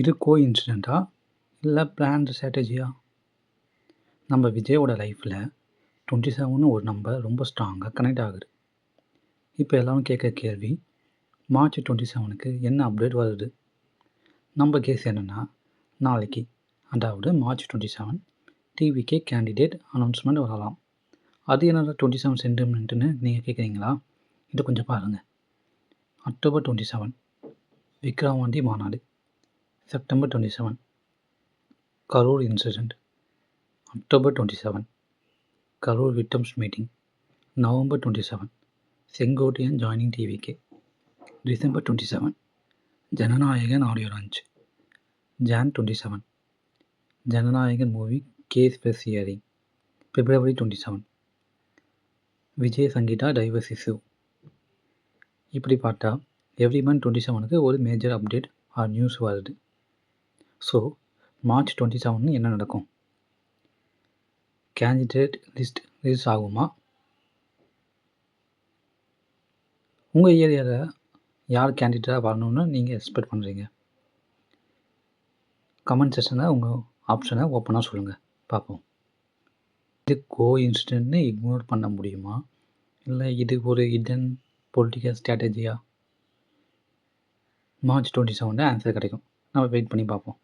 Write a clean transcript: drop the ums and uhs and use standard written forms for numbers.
இது கோஇன்சிடென்ட்டா? இல்ல பிளான்டு ஸ்ட்ராட்டஜியா? நம்ம விஜயோட லைஃப்ல 27ன்னு ஒரு நம்பர் ரொம்ப ஸ்ட்ராங்கா கனெக்ட் ஆகுது. இப்போ எல்லாரும் கேட்குற கேள்வி, மார்ச் 27க்கு என்ன அப்டேட் வருது? நம்ம கெஸ் என்னன்னா, நாளைக்கு அதாவது மார்ச் 27 டிவிகே கேண்டிடேட் அனௌன்ஸ்மெண்ட் வரலாம். அது என்னடா 27 சென்டிமெண்ட்டுன்னு நீங்கள் கேட்குறீங்களா? இதை கொஞ்சம் பாருங்கள். அக்டோபர் 27 விக்ரவாண்டி மாநாடு. September 27 Karur incident. October 27 Karur victims meeting. November 27 Sengottaiyan joining TVK. December 27 Jananayagan audio launch. Jan 27 Jananayagan movie case first hearing. February 27 Vijay Sangeetha divorce issue. இப்படி பார்த்தா எவ்ரி மந்த் 27க்கு ஒரு மேஜர் அப்டேட் ஆர் நியூஸ் வருது. ஸோ மார்ச் 27 என்ன நடக்கும்? கேண்டிடேட் லிஸ்ட் ரிலீஸ் ஆகுமா? உங்கள் ஏரியாவில் யார் கேண்டிடேட்டாக வரணும்னு நீங்கள் எக்ஸ்பெக்ட் பண்ணுறீங்க? கமெண்ட் செக்ஷனில் உங்கள் ஆப்ஷனை ஓப்பனாக சொல்லுங்கள், பார்ப்போம். இது கோஇன்சிடென்ட்னு இக்னோர் பண்ண முடியுமா? இல்லை இது ஒரு ஹிடன் பொலிட்டிக்கல் ஸ்ட்ராட்டஜியா? மார்ச் 27 ஆன்சர் கிடைக்கும். நம்ம வெயிட் பண்ணி பார்ப்போம்.